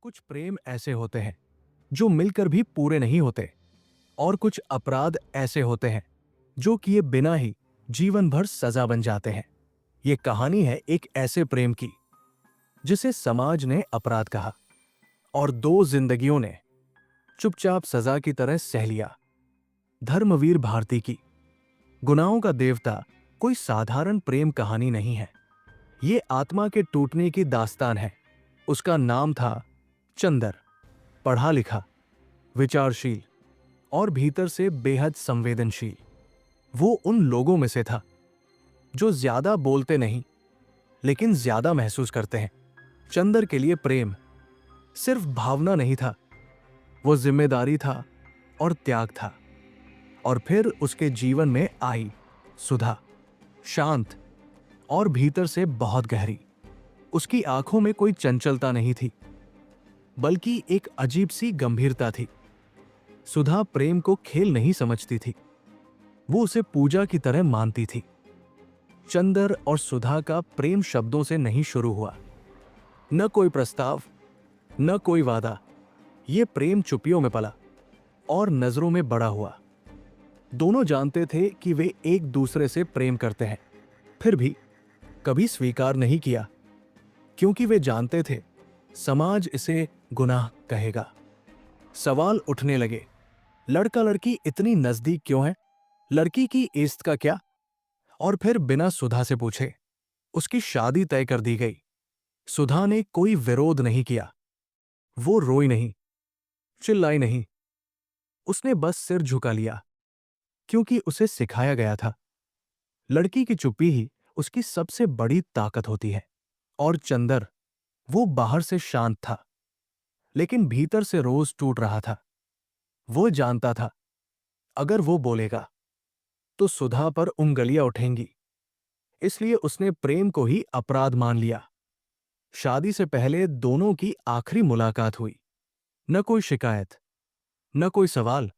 कुछ प्रेम ऐसे होते हैं जो मिलकर भी पूरे नहीं होते और कुछ अपराध ऐसे होते हैं जो किए बिना ही जीवन भर सजा बन जाते हैं। ये कहानी है एक ऐसे प्रेम की जिसे समाज ने अपराध कहा और दो जिंदगियों ने चुपचाप सजा की तरह सह लिया। धर्मवीर भारती की गुनाहों का देवता कोई साधारण प्रेम कहानी नहीं है। ये आत्मा के टूटने की दास्तान है। उसका नाम था चंदर। पढ़ा लिखा, विचारशील और भीतर से बेहद संवेदनशील। वो उन लोगों में से था जो ज्यादा बोलते नहीं लेकिन ज्यादा महसूस करते हैं। चंदर के लिए प्रेम सिर्फ भावना नहीं था, वो जिम्मेदारी था और त्याग था। और फिर उसके जीवन में आई सुधा, शांत और भीतर से बहुत गहरी। उसकी आंखों में कोई चंचलता नहीं थी, बल्कि एक अजीब सी गंभीरता थी। सुधा प्रेम को खेल नहीं समझती थी, वो उसे पूजा की तरह मानती थी। चंदर और सुधा का प्रेम शब्दों से नहीं शुरू हुआ, न कोई प्रस्ताव, न कोई वादा। ये प्रेम चुपियों में पला और नजरों में बड़ा हुआ। दोनों जानते थे कि वे एक दूसरे से प्रेम करते हैं, फिर भी कभी स्वीकार नहीं किया, क्योंकि वे जानते थे समाज इसे गुनाह कहेगा। सवाल उठने लगे, लड़का लड़की इतनी नजदीक क्यों है? लड़की की इज्जत का क्या? और फिर बिना सुधा से पूछे उसकी शादी तय कर दी गई। सुधा ने कोई विरोध नहीं किया, वो रोई नहीं, चिल्लाई नहीं, उसने बस सिर झुका लिया, क्योंकि उसे सिखाया गया था लड़की की चुप्पी ही उसकी सबसे बड़ी ताकत होती है। और चंदर, वो बाहर से शांत था लेकिन भीतर से रोज टूट रहा था। वो जानता था अगर वो बोलेगा तो सुधा पर उंगलियां उठेंगी, इसलिए उसने प्रेम को ही अपराध मान लिया। शादी से पहले दोनों की आखिरी मुलाकात हुई। न कोई शिकायत, न कोई सवाल।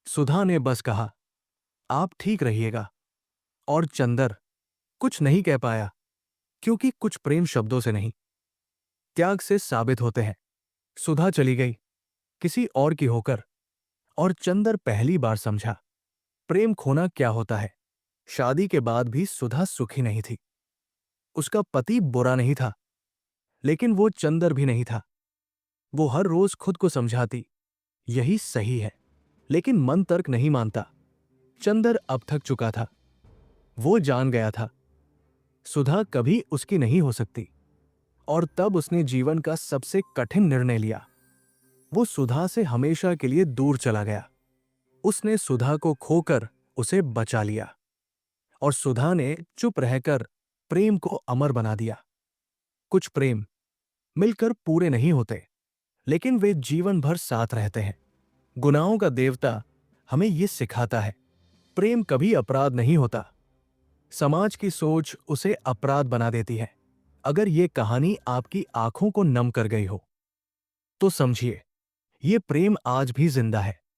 सुधा ने बस कहा, आप ठीक रहिएगा। और चंदर कुछ नहीं कह पाया, क्योंकि कुछ प्रेम शब्दों से नहीं, त्याग से साबित होते हैं। सुधा चली गई, किसी और की होकर, और चंदर पहली बार समझा प्रेम खोना क्या होता है। शादी के बाद भी सुधा सुखी नहीं थी। उसका पति बुरा नहीं था, लेकिन वो चंदर भी नहीं था। वो हर रोज खुद को समझाती, यही सही है, लेकिन मन तर्क नहीं मानता। चंदर अब थक चुका था। वो जान गया था सुधा कभी उसकी नहीं हो सकती। और तब उसने जीवन का सबसे कठिन निर्णय लिया। वो सुधा से हमेशा के लिए दूर चला गया। उसने सुधा को खोकर उसे बचा लिया, और सुधा ने चुप रहकर प्रेम को अमर बना दिया। कुछ प्रेम मिलकर पूरे नहीं होते, लेकिन वे जीवन भर साथ रहते हैं। गुनाहों का देवता हमें यह सिखाता है, प्रेम कभी अपराध नहीं होता। समाज की सोच उसे अपराध बना देती है। अगर ये कहानी आपकी आंखों को नम कर गई हो, तो समझिए, ये प्रेम आज भी जिंदा है।